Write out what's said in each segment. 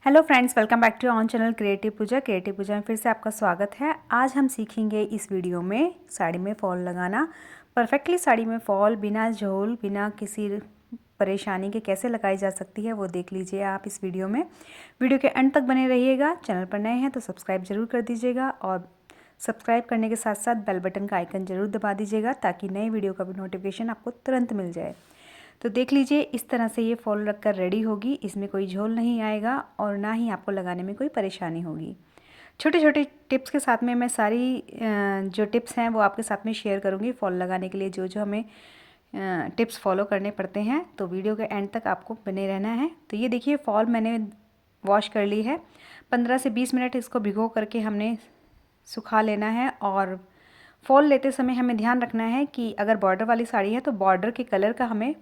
Hello friends, welcome back to on channel creative Puja में फिर से आपका स्वागत है। आज हम सीखेंगे इस वीडियो में साड़ी में फॉल लगाना। परफेक्टली साड़ी में फॉल बिना झोल बिना किसी परेशानी के कैसे लगाई जा सकती है वो देख लीजिए आप इस वीडियो में। वीडियो के एंड तक बने रहिएगा। चैनल पर नए हैं तो सब्सक्राइब जरूर कर दीजिएगा और सब्सक्राइब करने के साथ साथ बेल बटन का आइकन जरूर दबा दीजिएगा ताकि नए वीडियो का भी नोटिफिकेशन आपको तुरंत मिल जाए। तो देख लीजिए इस तरह से ये फॉल रखकर रेडी होगी। इसमें कोई झोल नहीं आएगा और ना ही आपको लगाने में कोई परेशानी होगी। छोटे छोटे टिप्स के साथ में मैं सारी जो टिप्स हैं वो आपके साथ में शेयर करूँगी फॉल लगाने के लिए जो जो हमें टिप्स फॉलो करने पड़ते हैं। तो वीडियो के एंड तक आपको बने रहना है। तो ये देखिए फॉल मैंने वॉश कर ली है। 15 से 20 मिनट इसको भिगो करके हमने सुखा लेना है। और फॉल लेते समय हमें ध्यान रखना है कि अगर बॉर्डर वाली साड़ी है तो बॉर्डर के कलर का हमें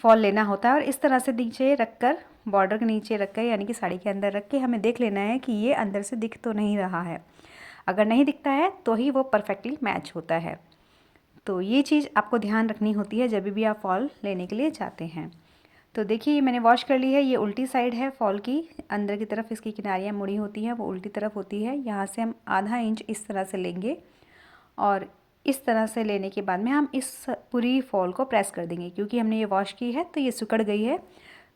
फॉल लेना होता है। और इस तरह से नीचे रखकर, बॉर्डर के नीचे रखकर यानी कि साड़ी के अंदर रख के हमें देख लेना है कि ये अंदर से दिख तो नहीं रहा है। अगर नहीं दिखता है तो ही वो परफेक्टली मैच होता है। तो ये चीज़ आपको ध्यान रखनी होती है जब भी आप फॉल लेने के लिए जाते हैं। तो देखिए मैंने वॉश कर ली है। ये उल्टी साइड है फॉल की, अंदर की तरफ इसकी किनारियाँ मुड़ी होती हैं, वो उल्टी तरफ होती है। यहाँ से हम आधा इंच इस तरह से लेंगे और इस तरह से लेने के बाद में हम इस पूरी फॉल को प्रेस कर देंगे। क्योंकि हमने ये वॉश की है तो ये सिकुड़ गई है,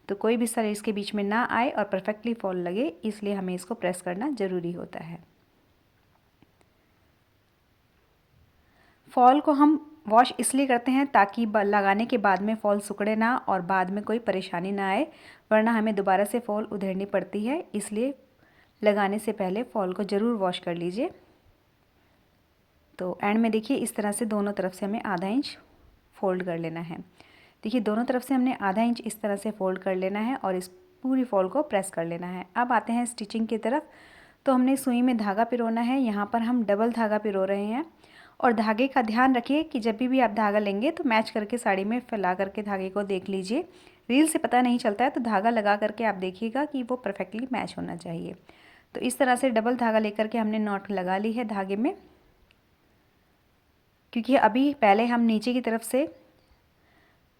तो कोई भी सर इसके बीच में ना आए और परफेक्टली फॉल लगे, इसलिए हमें इसको प्रेस करना ज़रूरी होता है। फॉल को हम वॉश इसलिए करते हैं ताकि लगाने के बाद में फॉल सिकुड़े ना और बाद में कोई परेशानी ना आए, वरना हमें दोबारा से फॉल उधेड़नी पड़ती है। इसलिए लगाने से पहले फॉल को ज़रूर वॉश कर लीजिए। तो एंड में देखिए इस तरह से दोनों तरफ से हमें आधा इंच फोल्ड कर लेना है। देखिए दोनों तरफ से हमने आधा इंच इस तरह से फोल्ड कर लेना है और इस पूरी फॉल को प्रेस कर लेना है। अब आते हैं स्टिचिंग की तरफ। तो हमने सुई में धागा पिरोना है। यहाँ पर हम डबल धागा पिरो रहे हैं। और धागे का ध्यान रखिए कि जब भी आप धागा लेंगे तो मैच करके साड़ी में फैला करके धागे को देख लीजिए। रील से पता नहीं चलता है तो धागा लगा करके आप देखिएगा कि वो परफेक्टली मैच होना चाहिए। तो इस तरह से डबल धागा लेकर के हमने नॉट लगा ली है धागे में। क्योंकि अभी पहले हम नीचे की तरफ से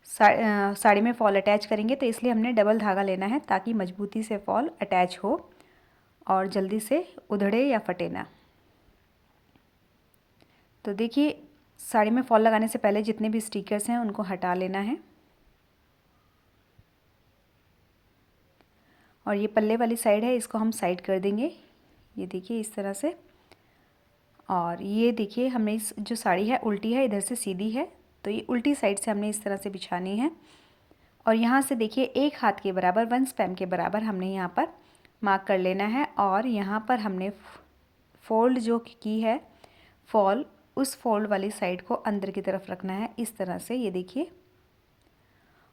साड़ी में फॉल अटैच करेंगे, तो इसलिए हमने डबल धागा लेना है ताकि मजबूती से फॉल अटैच हो और जल्दी से उधड़े या फटे ना। तो देखिए साड़ी में फॉल लगाने से पहले जितने भी स्टिकर्स हैं उनको हटा लेना है। और ये पल्ले वाली साइड है, इसको हम साइड कर देंगे। ये देखिए इस तरह से। और ये देखिए हमने इस जो साड़ी है उल्टी है, इधर से सीधी है, तो ये उल्टी साइड से हमने इस तरह से बिछानी है। और यहाँ से देखिए एक हाथ के बराबर, 1 स्पैम के बराबर हमने यहाँ पर मार्क कर लेना है। और यहाँ पर हमने फोल्ड जो की है फॉल, उस फोल्ड वाली साइड को अंदर की तरफ रखना है इस तरह से, ये देखिए।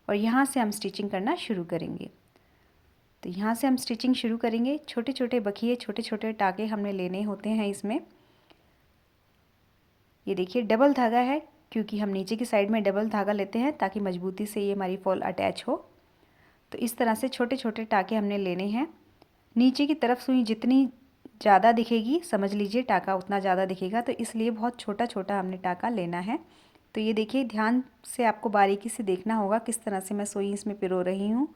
और यहाँ से हम स्टिचिंग करना शुरू करेंगे। तो यहाँ से हम स्टिचिंग शुरू करेंगे। छोटे छोटे बखिए, छोटे छोटे टाके हमने लेने होते हैं इसमें। ये देखिए डबल धागा है क्योंकि हम नीचे की साइड में डबल धागा लेते हैं ताकि मजबूती से ये हमारी फॉल अटैच हो। तो इस तरह से छोटे छोटे टाके हमने लेने हैं। नीचे की तरफ सुई जितनी ज़्यादा दिखेगी, समझ लीजिए टाका उतना ज़्यादा दिखेगा, तो इसलिए बहुत छोटा छोटा हमने टाका लेना है। तो ये देखिए ध्यान से आपको बारीकी से देखना होगा किस तरह से मैं सुई इसमें पिरो रही हूँ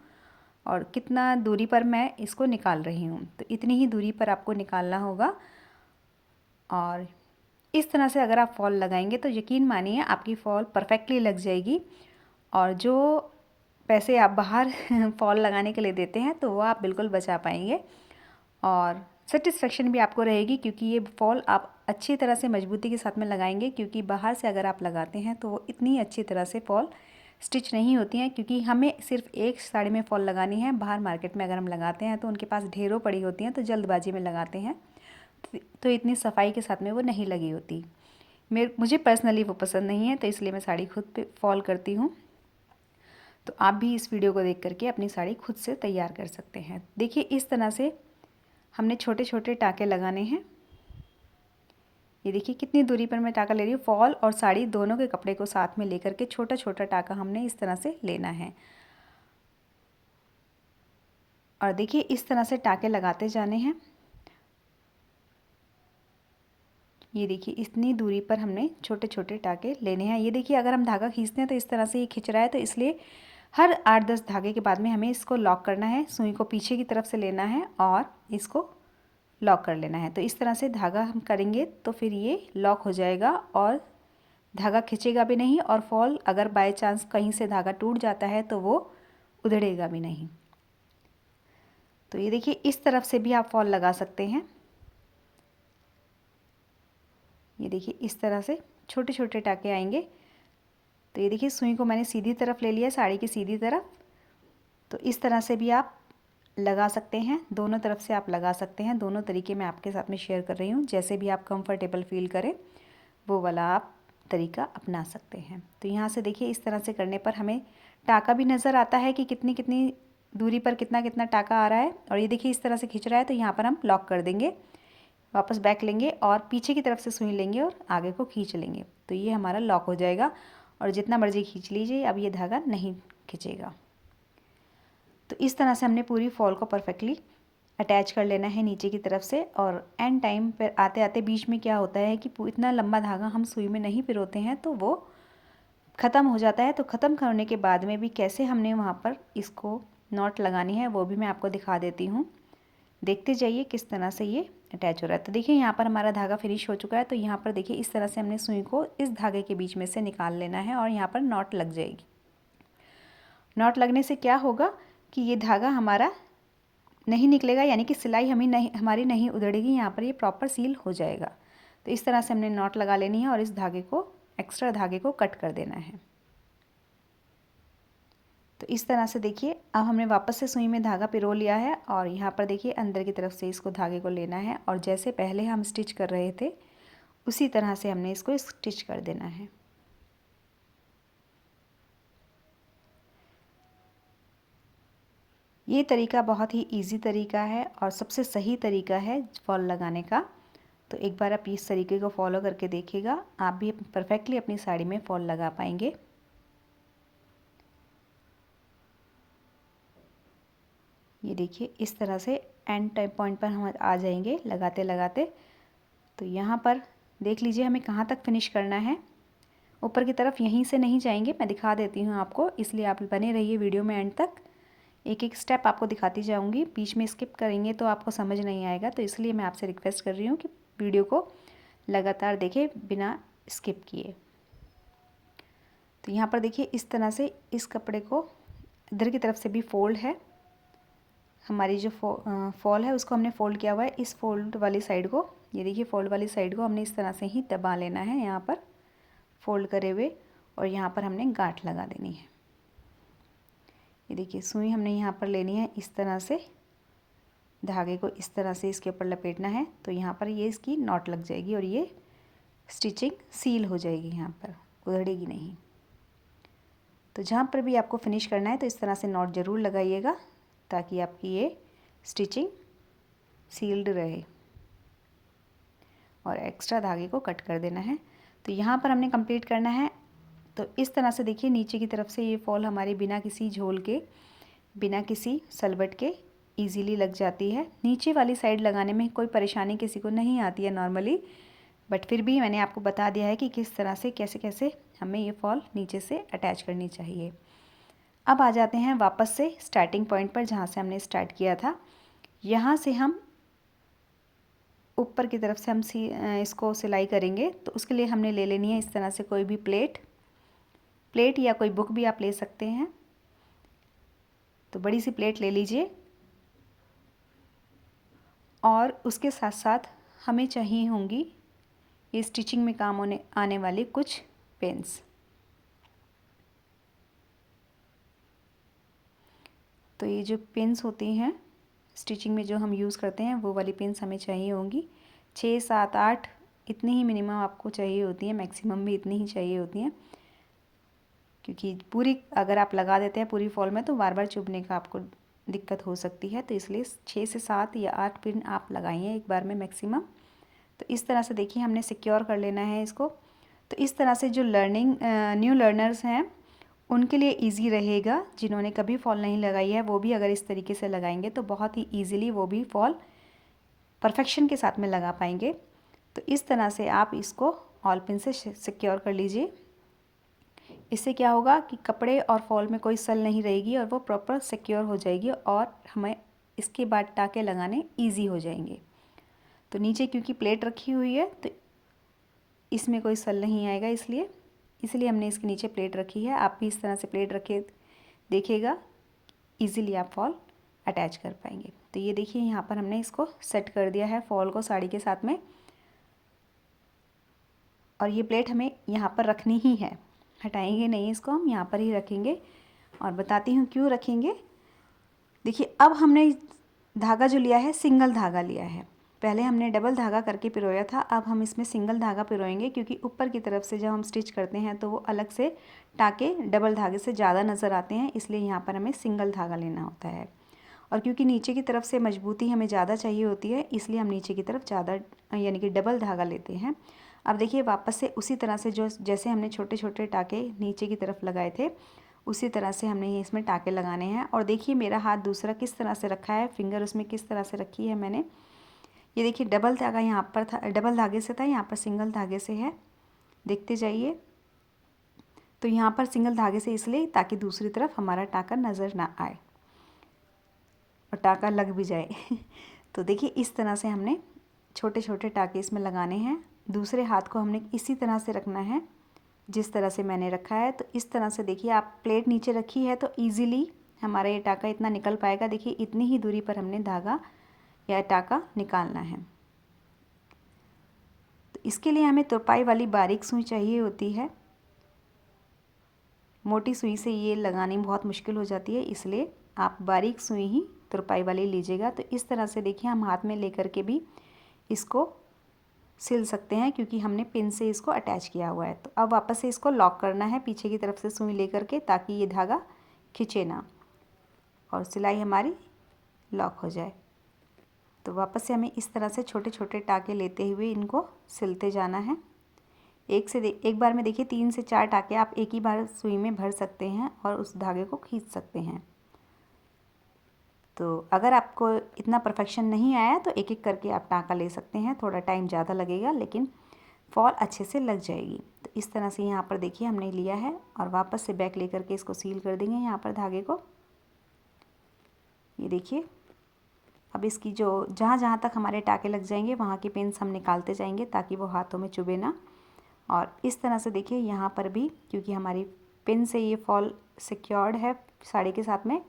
और कितना दूरी पर मैं इसको निकाल रही हूँ। तो इतनी ही दूरी पर आपको निकालना होगा। और इस तरह से अगर आप फॉल लगाएंगे तो यकीन मानिए आपकी फॉल परफेक्टली लग जाएगी। और जो पैसे आप बाहर फॉल लगाने के लिए देते हैं तो वो आप बिल्कुल बचा पाएंगे और सेटिस्फेक्शन भी आपको रहेगी, क्योंकि ये फॉल आप अच्छी तरह से मजबूती के साथ में लगाएंगे। क्योंकि बाहर से अगर आप लगाते हैं तो वो इतनी अच्छी तरह से फॉल स्टिच नहीं होती हैं, क्योंकि हमें सिर्फ एक साड़ी में फॉल लगानी है। बाहर मार्केट में अगर हम लगाते हैं तो उनके पास ढेरों पड़ी होती हैं, तो जल्दबाजी में लगाते हैं तो इतनी सफाई के साथ में वो नहीं लगी होती। मुझे पर्सनली वो पसंद नहीं है, तो इसलिए मैं साड़ी खुद पे फॉल करती हूँ। तो आप भी इस वीडियो को देख करके अपनी साड़ी खुद से तैयार कर सकते हैं। देखिए इस तरह से हमने छोटे छोटे टाके लगाने हैं। ये देखिए कितनी दूरी पर मैं टाका ले रही हूँ। फॉल और साड़ी दोनों के कपड़े को साथ में लेकर के छोटा छोटा टाका हमने इस तरह से लेना है। और देखिए इस तरह से टाके लगाते जाने हैं। ये देखिए इतनी दूरी पर हमने छोटे छोटे टाके लेने हैं। ये देखिए अगर हम धागा खींचते हैं तो इस तरह से ये खिंच रहा है, तो इसलिए हर 8-10 धागे के बाद में हमें इसको लॉक करना है। सुई को पीछे की तरफ से लेना है और इसको लॉक कर लेना है। तो इस तरह से धागा हम करेंगे तो फिर ये लॉक हो जाएगा और धागा खिंचेगा भी नहीं, और फॉल अगर बाय चांस कहीं से धागा टूट जाता है तो वो उधड़ेगा भी नहीं। तो ये देखिए इस तरफ से भी आप फॉल लगा सकते हैं। ये देखिए इस तरह से छोटे छोटे टाके आएंगे। तो ये देखिए सुई को मैंने सीधी तरफ ले लिया, साड़ी की सीधी तरफ। तो इस तरह से भी आप लगा सकते हैं, दोनों तरफ से आप लगा सकते हैं। दोनों तरीके मैं आपके साथ में शेयर कर रही हूँ, जैसे भी आप कंफर्टेबल फील करें वो वाला आप तरीका अपना सकते हैं। तो यहाँ से देखिए इस तरह से करने पर हमें टाका भी नज़र आता है कि कितनी कितनी दूरी पर कितना कितना टाका आ रहा है। और ये देखिए इस तरह से खींच रहा है, तो यहाँ पर हम लॉक कर देंगे, वापस बैक लेंगे और पीछे की तरफ से सुई लेंगे और आगे को खींच लेंगे। तो ये हमारा लॉक हो जाएगा और जितना मर्जी खींच लीजिए, अब ये धागा नहीं खींचेगा। तो इस तरह से हमने पूरी फॉल को परफेक्टली अटैच कर लेना है नीचे की तरफ से। और एंड टाइम पर आते आते बीच में क्या होता है कि इतना लंबा धागा हम सुई में नहीं पिरोते हैं तो वो ख़त्म हो जाता है। तो ख़त्म करने के बाद में भी कैसे हमने वहाँ पर इसको नॉट लगानी है वो भी मैं आपको दिखा देती हूँ। देखते जाइए किस तरह से ये अटैच हो रहा है। तो देखिए यहाँ पर हमारा धागा फिनिश हो चुका है। तो यहाँ पर देखिए इस तरह से हमने सुई को इस धागे के बीच में से निकाल लेना है और यहाँ पर नॉट लग जाएगी। नॉट लगने से क्या होगा कि ये धागा हमारा नहीं निकलेगा, यानी कि सिलाई हमारी नहीं उधड़ेगी, यहाँ पर ये प्रॉपर सील हो जाएगा। तो इस तरह से हमने नॉट लगा लेनी है और इस धागे को, एक्स्ट्रा धागे को कट कर देना है। तो इस तरह से देखिए अब हमने वापस से सुई में धागा पिरो लिया है और यहाँ पर देखिए अंदर की तरफ से इसको धागे को लेना है और जैसे पहले हम स्टिच कर रहे थे उसी तरह से हमने इसको स्टिच कर देना है। ये तरीका बहुत ही इजी तरीका है और सबसे सही तरीका है फॉल लगाने का। तो एक बार आप इस तरीके को फॉलो करके देखिएगा, आप भी परफेक्टली अपनी साड़ी में फॉल लगा पाएंगे। ये देखिए इस तरह से एंड टाइम पॉइंट पर हम आ जाएंगे लगाते लगाते। तो यहाँ पर देख लीजिए हमें कहाँ तक फिनिश करना है। ऊपर की तरफ यहीं से नहीं जाएंगे, मैं दिखा देती हूँ आपको, इसलिए आप बने रहिए वीडियो में एंड तक। एक एक स्टेप आपको दिखाती जाऊँगी, बीच में स्किप करेंगे तो आपको समझ नहीं आएगा। तो इसलिए मैं आपसे रिक्वेस्ट कर रही हूँ कि वीडियो को लगातार देखें बिना स्किप किए। तो यहाँ पर देखिए इस तरह से इस कपड़े को इधर की तरफ से भी फोल्ड है, हमारी जो फॉल है उसको हमने फ़ोल्ड किया हुआ है। इस फोल्ड वाली साइड को, ये देखिए फोल्ड वाली साइड को हमने इस तरह से ही दबा लेना है यहाँ पर फोल्ड करे हुए, और यहाँ पर हमने गांठ लगा देनी है। ये देखिए सुई हमने यहाँ पर लेनी है, इस तरह से धागे को इस तरह से इसके ऊपर लपेटना है। तो यहाँ पर ये इसकी नॉट लग जाएगी और ये स्टिचिंग सील हो जाएगी, यहाँ पर उधड़ेगी नहीं। तो जहाँ पर भी आपको फिनिश करना है तो इस तरह से नॉट ज़रूर लगाइएगा ताकि आपकी ये स्टिचिंग सील्ड रहे। और एक्स्ट्रा धागे को कट कर देना है। तो यहाँ पर हमने कंप्लीट करना है। तो इस तरह से देखिए नीचे की तरफ से ये फॉल हमारी बिना किसी झोल के, बिना किसी सलवट के इजीली लग जाती है। नीचे वाली साइड लगाने में कोई परेशानी किसी को नहीं आती है नॉर्मली, बट फिर भी मैंने आपको बता दिया है कि किस तरह से कैसे कैसे हमें ये फॉल नीचे से अटैच करनी चाहिए। अब आ जाते हैं वापस से स्टार्टिंग पॉइंट पर जहाँ से हमने स्टार्ट किया था। यहाँ से हम ऊपर की तरफ से हम इसको सिलाई करेंगे। तो उसके लिए हमने ले लेनी है इस तरह से कोई भी प्लेट या कोई बुक भी आप ले सकते हैं। तो बड़ी सी प्लेट ले लीजिए और उसके साथ साथ हमें चाहिए होंगी ये स्टिचिंग में काम आने वाली कुछ पेन्स। तो ये जो पिन्स होती हैं स्टिचिंग में जो हम यूज़ करते हैं वो वाली पिन्स हमें चाहिए होंगी। 6, 7, 8 इतनी ही मिनिमम आपको चाहिए होती है, मैक्सिमम भी इतनी ही चाहिए होती हैं, क्योंकि पूरी अगर आप लगा देते हैं पूरी फॉल में तो बार बार चुभने का आपको दिक्कत हो सकती है। तो इसलिए 6 से 7 या 8 पिन आप लगाइए एक बार में मैक्सिमम। तो इस तरह से देखिए हमने सिक्योर कर लेना है इसको। तो इस तरह से जो न्यू लर्नर्स हैं उनके लिए इजी रहेगा। जिन्होंने कभी फॉल नहीं लगाई है वो भी अगर इस तरीके से लगाएंगे तो बहुत ही ईजिली वो भी फॉल परफेक्शन के साथ में लगा पाएंगे। तो इस तरह से आप इसको ऑल पिन से सिक्योर कर लीजिए। इससे क्या होगा कि कपड़े और फॉल में कोई सल नहीं रहेगी और वो प्रॉपर सिक्योर हो जाएगी और हमें इसके बाद टाके लगाने ईजी हो जाएंगे। तो नीचे क्योंकि प्लेट रखी हुई है तो इसमें कोई सल नहीं आएगा, इसलिए हमने इसके नीचे प्लेट रखी है। आप भी इस तरह से प्लेट रखे देखिएगा, इजीली आप फॉल अटैच कर पाएंगे। तो ये देखिए यहाँ पर हमने इसको सेट कर दिया है फॉल को साड़ी के साथ में, और ये प्लेट हमें यहाँ पर रखनी ही है, हटाएंगे नहीं इसको, हम यहाँ पर ही रखेंगे। और बताती हूँ क्यों रखेंगे। देखिए अब हमने धागा जो लिया है सिंगल धागा लिया है, पहले हमने डबल धागा करके पिरोया था, अब हम इसमें सिंगल धागा पिरोएंगे क्योंकि ऊपर की तरफ से जब हम स्टिच करते हैं तो वो अलग से टाके डबल धागे से ज़्यादा नज़र आते हैं, इसलिए यहाँ पर हमें सिंगल धागा लेना होता है। और क्योंकि नीचे की तरफ से मजबूती हमें ज़्यादा चाहिए होती है, इसलिए हम नीचे की तरफ ज़्यादा यानी कि डबल धागा लेते हैं। अब देखिए वापस से उसी तरह से जो जैसे हमने छोटे छोटे टाके नीचे की तरफ लगाए थे उसी तरह से हमने इसमें टाके लगाने हैं। और देखिए मेरा हाथ दूसरा किस तरह से रखा है, फिंगर उसमें किस तरह से रखी है मैंने, ये देखिए डबल धागा यहाँ पर था, डबल धागे से था, यहाँ पर सिंगल धागे से है, देखते जाइए। तो यहाँ पर सिंगल धागे से इसलिए ताकि दूसरी तरफ हमारा टाका नज़र ना आए और टाका लग भी जाए तो देखिए इस तरह से हमने छोटे छोटे टाके इसमें लगाने हैं। दूसरे हाथ को हमने इसी तरह से रखना है जिस तरह से मैंने रखा है। तो इस तरह से देखिए आप प्लेट नीचे रखी है तो ईज़िली हमारा ये टाका इतना निकल पाएगा। देखिए इतनी ही दूरी पर हमने धागा या टाका निकालना है। तो इसके लिए हमें तुरपाई वाली बारीक सुई चाहिए होती है, मोटी सुई से ये लगानी बहुत मुश्किल हो जाती है, इसलिए आप बारीक सुई ही तुरपाई वाली लीजिएगा। तो इस तरह से देखिए हम हाथ में लेकर के भी इसको सिल सकते हैं क्योंकि हमने पिन से इसको अटैच किया हुआ है। तो अब वापस से इसको लॉक करना है पीछे की तरफ से सुई लेकर के, ताकि ये धागा खिंचे ना और सिलाई हमारी लॉक हो जाए। तो वापस से हमें इस तरह से छोटे छोटे टाके लेते हुए इनको सिलते जाना है। एक बार में देखिए 3 से 4 टाके आप एक ही बार सुई में भर सकते हैं और उस धागे को खींच सकते हैं। तो अगर आपको इतना परफेक्शन नहीं आया तो एक एक करके आप टाँका ले सकते हैं, थोड़ा टाइम ज़्यादा लगेगा लेकिन फॉल अच्छे से लग जाएगी। तो इस तरह से यहाँ पर देखिए हमने लिया है और वापस से बैक लेकर के इसको सील कर देंगे यहाँ पर धागे को। ये देखिए अब इसकी जो जहाँ जहाँ तक हमारे टाँके लग जाएंगे वहाँ की पिन्स हम निकालते जाएंगे ताकि वो हाथों में चुभे ना। और इस तरह से देखिए यहाँ पर भी क्योंकि हमारी पिन से ये फॉल सिक्योर्ड है साड़ी के साथ में,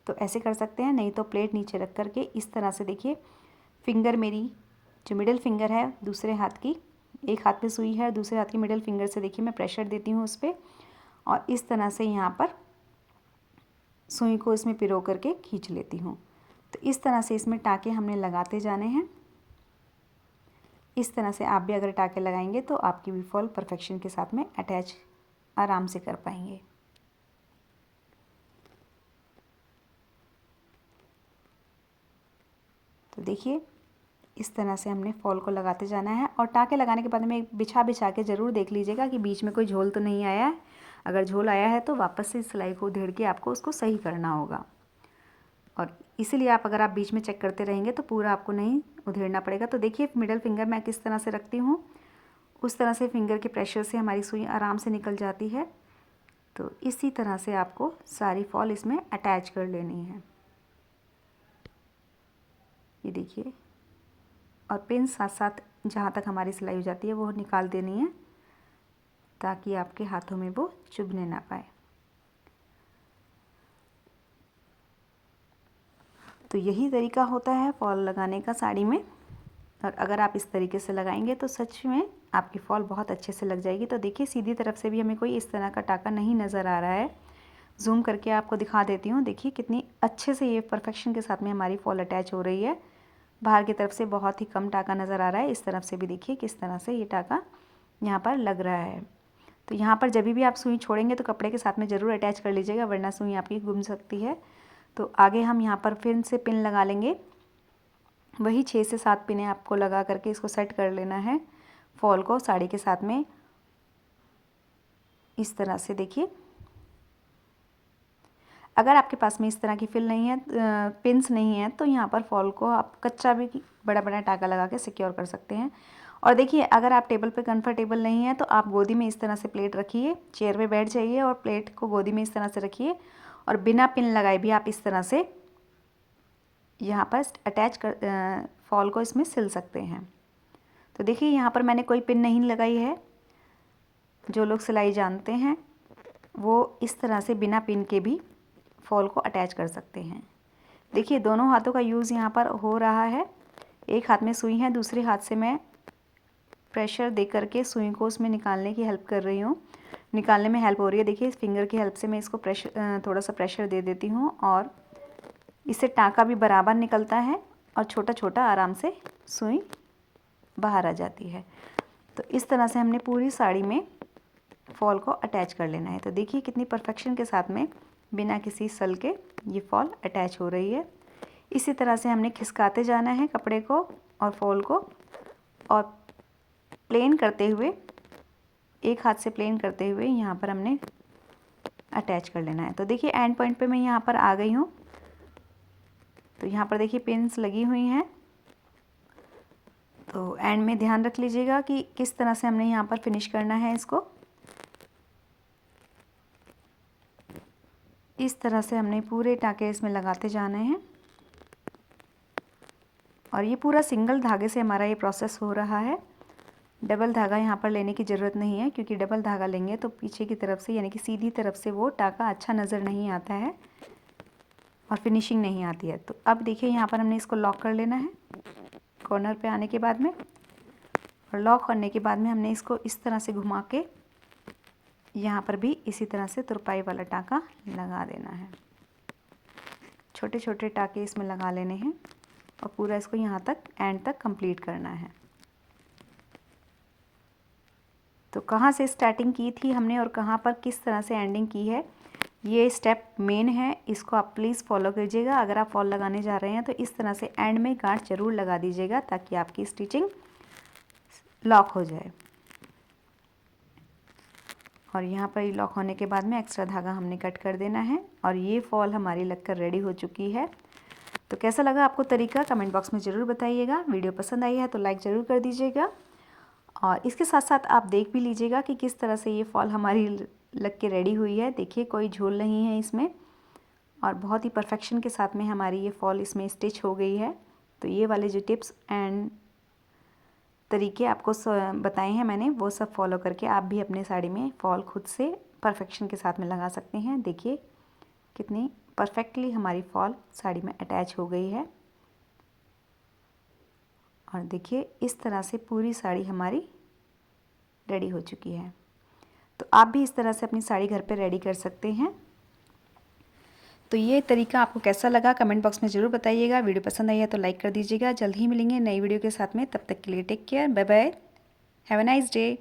तो ऐसे कर सकते हैं, नहीं तो प्लेट नीचे रख करके इस तरह से देखिए फिंगर मेरी जो मिडिल फिंगर है दूसरे हाथ की, एक हाथ पे सुई है दूसरे हाथ की मिडिल फिंगर से देखिए मैं प्रेशर देती हूँ उस पर और इस तरह से यहाँ पर सुई को इसमें पिरो करके खींच लेती हूँ। तो इस तरह से इसमें टाँके हमने लगाते जाने हैं। इस तरह से आप भी अगर टाँके लगाएंगे तो आपकी भी फॉल परफेक्शन के साथ में अटैच आराम से कर पाएंगे। तो देखिए इस तरह से हमने फॉल को लगाते जाना है और टाँके लगाने के बाद में बिछा बिछा के ज़रूर देख लीजिएगा कि बीच में कोई झोल तो नहीं आया है। अगर झोल आया है तो वापस से सिलाई को उधेड़ के आपको उसको सही करना होगा और इसीलिए अगर आप बीच में चेक करते रहेंगे तो पूरा आपको नहीं उधेड़ना पड़ेगा। तो देखिए मिडल फिंगर मैं किस तरह से रखती हूँ, उस तरह से फिंगर के प्रेशर से हमारी सुई आराम से निकल जाती है। तो इसी तरह से आपको सारी फॉल इसमें अटैच कर लेनी है। ये देखिए और पिन साथ साथ जहाँ तक हमारी सिलाई हो जाती है वो निकाल देनी है ताकि आपके हाथों में वो चुभने ना पाए। तो यही तरीका होता है फॉल लगाने का साड़ी में, और अगर आप इस तरीके से लगाएंगे तो सच में आपकी फॉल बहुत अच्छे से लग जाएगी। तो देखिए सीधी तरफ से भी हमें कोई इस तरह का टाका नहीं नज़र आ रहा है, जूम करके आपको दिखा देती हूँ। देखिए कितनी अच्छे से ये परफेक्शन के साथ में हमारी फॉल अटैच हो रही है। बाहर की तरफ से बहुत ही कम टाका नज़र आ रहा है, इस तरफ से भी देखिए किस तरह से ये टाका यहाँ पर लग रहा है। तो यहाँ पर जब भी आप सुई छोड़ेंगे तो कपड़े के साथ में ज़रूर अटैच कर लीजिएगा वरना सुई आपकी गुम सकती है। तो आगे हम यहाँ पर फिर से पिन लगा लेंगे, वही 6 से 7 पिनें आपको लगा करके इसको सेट कर लेना है फॉल को साड़ी के साथ में। इस तरह से देखिए अगर आपके पास में इस तरह की फिल नहीं है, पिन्स नहीं है, तो यहाँ पर फॉल को आप कच्चा भी बड़ा बड़ा टाका लगा के सिक्योर कर सकते हैं। और देखिए अगर आप टेबल पे कंफर्टेबल नहीं है तो आप गोदी में इस तरह से प्लेट रखिए, चेयर पे बैठ जाइए और प्लेट को गोदी में इस तरह से रखिए और बिना पिन लगाए भी आप इस तरह से यहाँ पर अटैच कर फॉल को इसमें सिल सकते हैं। तो देखिए यहाँ पर मैंने कोई पिन नहीं लगाई है। जो लोग सिलाई जानते हैं वो इस तरह से बिना पिन के भी फॉल को अटैच कर सकते हैं। देखिए दोनों हाथों का यूज़ यहाँ पर हो रहा है। एक हाथ में सुई है, दूसरे हाथ से मैं प्रेशर दे करके सुई को उसमें निकालने की हेल्प कर रही हूँ। निकालने में हेल्प हो रही है। देखिए इस फिंगर की हेल्प से मैं इसको थोड़ा सा प्रेशर दे देती हूँ और इससे टाँका भी बराबर निकलता है और छोटा छोटा आराम से सुई बाहर आ जाती है। तो इस तरह से हमने पूरी साड़ी में फॉल को अटैच कर लेना है। तो देखिए कितनी परफेक्शन के साथ में बिना किसी सल के ये फॉल अटैच हो रही है। इसी तरह से हमने खिसकाते जाना है कपड़े को और फॉल को, और प्लेन करते हुए, एक हाथ से प्लेन करते हुए यहाँ पर हमने अटैच कर लेना है। तो देखिए एंड पॉइंट पे मैं यहाँ पर आ गई हूँ। तो यहाँ पर देखिए पिन्स लगी हुई हैं। तो एंड में ध्यान रख लीजिएगा कि किस तरह से हमने यहाँ पर फिनिश करना है इसको। इस तरह से हमने पूरे टाँके इसमें लगाते जाने हैं और ये पूरा सिंगल धागे से हमारा ये प्रोसेस हो रहा है। डबल धागा यहाँ पर लेने की ज़रूरत नहीं है, क्योंकि डबल धागा लेंगे तो पीछे की तरफ से यानी कि सीधी तरफ से वो टाँका अच्छा नज़र नहीं आता है और फिनिशिंग नहीं आती है। तो अब देखिए यहाँ पर हमने इसको लॉक कर लेना है कॉर्नर पे आने के बाद में, और लॉक करने के बाद में हमने इसको इस तरह से घुमा के यहाँ पर भी इसी तरह से तुरपाई वाला टाँका लगा देना है। छोटे छोटे टाँके इसमें लगा लेने हैं और पूरा इसको यहाँ तक एंड तक कंप्लीट करना है। तो कहाँ से स्टार्टिंग की थी हमने और कहाँ पर किस तरह से एंडिंग की है, ये स्टेप मेन है, इसको आप प्लीज़ फॉलो कीजिएगा। अगर आप फॉल लगाने जा रहे हैं तो इस तरह से एंड में गांठ ज़रूर लगा दीजिएगा ताकि आपकी स्टिचिंग लॉक हो जाए। और यहाँ पर लॉक होने के बाद में एक्स्ट्रा धागा हमने कट कर देना है और ये फॉल हमारी लगकर रेडी हो चुकी है। तो कैसा लगा आपको तरीका कमेंट बॉक्स में ज़रूर बताइएगा। वीडियो पसंद आई है तो लाइक ज़रूर कर दीजिएगा और इसके साथ साथ आप देख भी लीजिएगा कि किस तरह से ये फॉल हमारी लग के रेडी हुई है। देखिए कोई झोल नहीं है इसमें और बहुत ही परफेक्शन के साथ में हमारी ये फॉल इसमें स्टिच हो गई है। तो ये वाले जो टिप्स एंड तरीके आपको बताए हैं मैंने, वो सब फॉलो करके आप भी अपने साड़ी में फॉल खुद से परफेक्शन के साथ में लगा सकते हैं। देखिए कितनी परफेक्टली हमारी फॉल साड़ी में अटैच हो गई है और देखिए इस तरह से पूरी साड़ी हमारी रेडी हो चुकी है। तो आप भी इस तरह से अपनी साड़ी घर पे रेडी कर सकते हैं। तो ये तरीका आपको कैसा लगा कमेंट बॉक्स में ज़रूर बताइएगा। वीडियो पसंद आई है तो लाइक कर दीजिएगा। जल्द ही मिलेंगे नई वीडियो के साथ में, तब तक के लिए take care, bye bye, have a nice day.